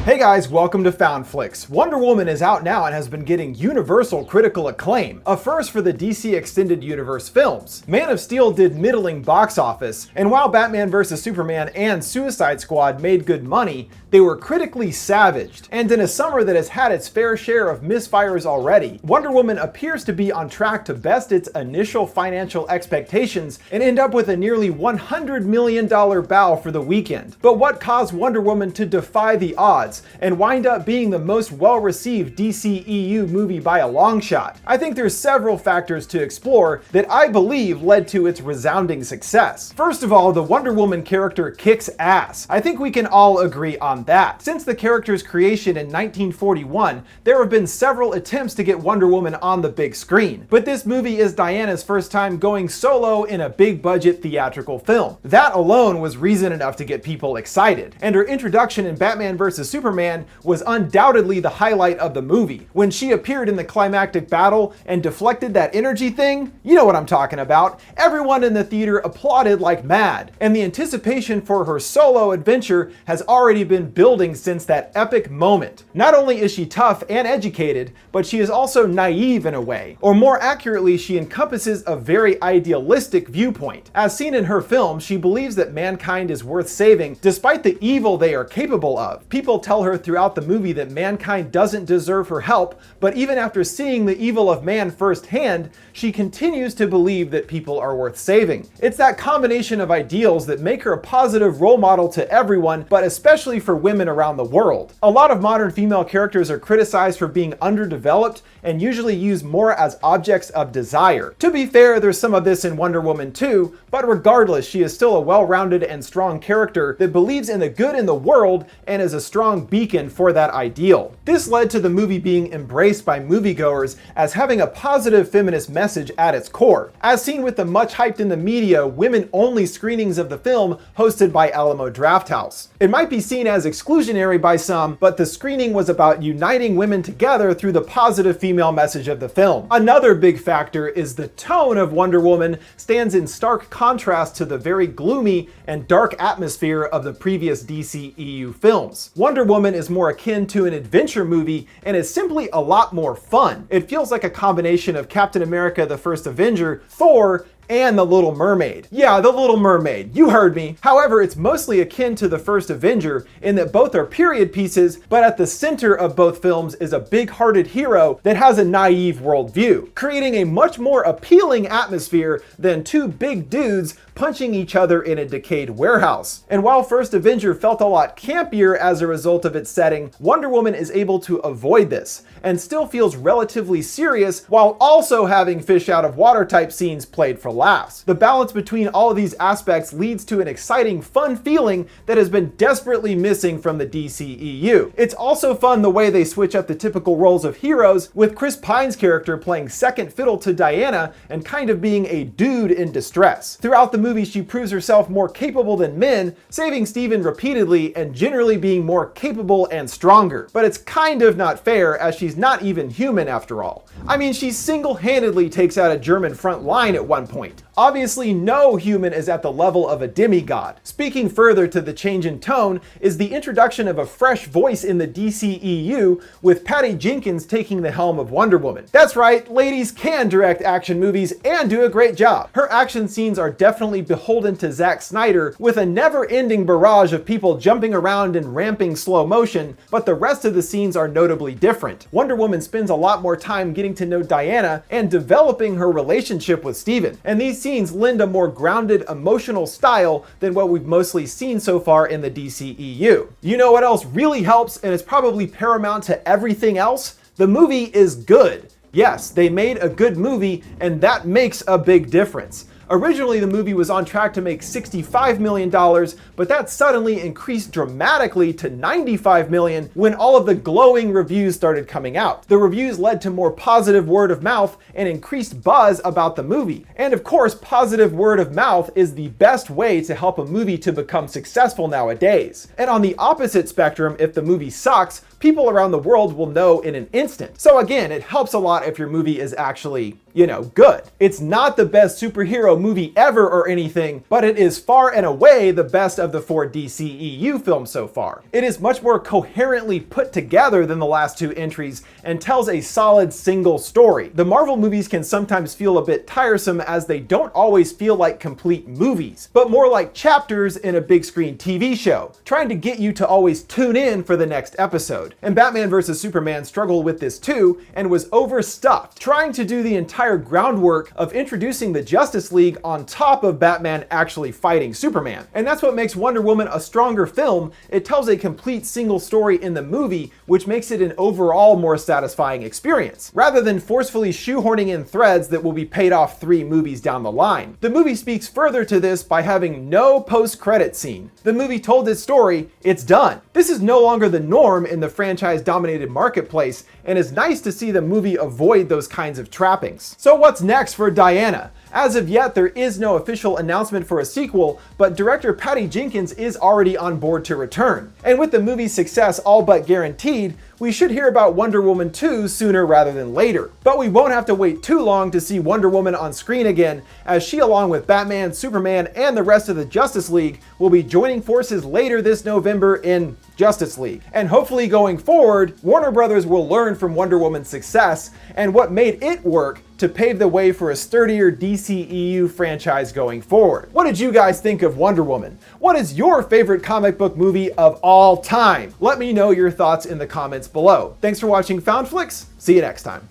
Hey guys, welcome to FoundFlix. Wonder Woman is out now and has been getting universal critical acclaim, a first for the DC Extended Universe films. Man of Steel did middling box office, and while Batman vs Superman and Suicide Squad made good money, they were critically savaged. And in a summer that has had its fair share of misfires already, Wonder Woman appears to be on track to best its initial financial expectations and end up with a nearly $100 million bow for the weekend. But what caused Wonder Woman to defy the odds and wind up being the most well-received DCEU movie by a long shot? I think there's several factors to explore that I believe led to its resounding success. First of all, the Wonder Woman character kicks ass. I think we can all agree on that. Since the character's creation in 1941, there have been several attempts to get Wonder Woman on the big screen, but this movie is Diana's first time going solo in a big-budget theatrical film. That alone was reason enough to get people excited, and her introduction in Batman vs Superman was undoubtedly the highlight of the movie. When she appeared in the climactic battle and deflected that energy thing, you know what I'm talking about. Everyone in the theater applauded like mad, and the anticipation for her solo adventure has already been building since that epic moment. Not only is she tough and educated, but she is also naive in a way, or more accurately, she encompasses a very idealistic viewpoint. As seen in her film, she believes that mankind is worth saving despite the evil they are capable of. People tell her throughout the movie that mankind doesn't deserve her help, but even after seeing the evil of man firsthand, she continues to believe that people are worth saving. It's that combination of ideals that make her a positive role model to everyone, but especially for women around the world. A lot of modern female characters are criticized for being underdeveloped and usually used more as objects of desire. To be fair, there's some of this in Wonder Woman too, but regardless, she is still a well-rounded and strong character that believes in the good in the world and is a strong beacon for that ideal. This led to the movie being embraced by moviegoers as having a positive feminist message at its core, as seen with the much hyped in the media women-only screenings of the film hosted by Alamo Drafthouse. It might be seen as exclusionary by some, but the screening was about uniting women together through the positive female message of the film. Another big factor is the tone of Wonder Woman stands in stark contrast to the very gloomy and dark atmosphere of the previous DCEU films. Wonder Woman is more akin to an adventure movie and is simply a lot more fun. It feels like a combination of Captain America: The First Avenger, Thor, and The Little Mermaid. Yeah, The Little Mermaid, you heard me. However, it's mostly akin to The First Avenger in that both are period pieces, but at the center of both films is a big-hearted hero that has a naive worldview, creating a much more appealing atmosphere than two big dudes punching each other in a decayed warehouse. And while First Avenger felt a lot campier as a result of its setting, Wonder Woman is able to avoid this and still feels relatively serious while also having fish out of water type scenes played for laughs. The balance between all of these aspects leads to an exciting, fun feeling that has been desperately missing from the DCEU. It's also fun the way they switch up the typical roles of heroes, with Chris Pine's character playing second fiddle to Diana and kind of being a dude in distress. Throughout the movie, she proves herself more capable than men, saving Steven repeatedly and generally being more capable and stronger. But it's kind of not fair, as she's not even human after all. I mean, she single-handedly takes out a German front line at one point. Obviously, no human is at the level of a demigod. Speaking further to the change in tone is the introduction of a fresh voice in the DCEU, with Patty Jenkins taking the helm of Wonder Woman. That's right, ladies can direct action movies and do a great job. Her action scenes are definitely beholden to Zack Snyder, with a never-ending barrage of people jumping around in ramping slow motion, but the rest of the scenes are notably different. Wonder Woman spends a lot more time getting to know Diana and developing her relationship with Steven, and these scenes lend a more grounded emotional style than what we've mostly seen so far in the DCEU. You know what else really helps, and it's probably paramount to everything else? The movie is good. Yes, they made a good movie, and that makes a big difference. Originally, the movie was on track to make $65 million, but that suddenly increased dramatically to $95 million when all of the glowing reviews started coming out. The reviews led to more positive word of mouth and increased buzz about the movie. And of course, positive word of mouth is the best way to help a movie to become successful nowadays. And on the opposite spectrum, if the movie sucks, people around the world will know in an instant. So again, it helps a lot if your movie is actually good. It's not the best superhero movie ever or anything, but it is far and away the best of the 4 DCEU films so far. It is much more coherently put together than the last 2 entries and tells a solid single story. The Marvel movies can sometimes feel a bit tiresome as they don't always feel like complete movies, but more like chapters in a big screen TV show, trying to get you to always tune in for the next episode. And Batman vs Superman struggled with this too and was overstuffed, trying to do the entire groundwork of introducing the Justice League on top of Batman actually fighting Superman. And that's what makes Wonder Woman a stronger film. It tells a complete single story in the movie, which makes it an overall more satisfying experience, rather than forcefully shoehorning in threads that will be paid off 3 movies down the line. The movie speaks further to this by having no post-credit scene. The movie told its story, it's done. This is no longer the norm in the franchise-dominated marketplace, and it's nice to see the movie avoid those kinds of trappings. So what's next for Diana? As of yet, there is no official announcement for a sequel, but director Patty Jenkins is already on board to return. And with the movie's success all but guaranteed, we should hear about Wonder Woman 2 sooner rather than later. But we won't have to wait too long to see Wonder Woman on screen again, as she, along with Batman, Superman, and the rest of the Justice League, will be joining forces later this November in Justice League. And hopefully going forward, Warner Brothers will learn from Wonder Woman's success and what made it work to pave the way for a sturdier DCEU franchise going forward. What did you guys think of Wonder Woman? What is your favorite comic book movie of all time? Let me know your thoughts in the comments below. Thanks for watching FoundFlix. See you next time.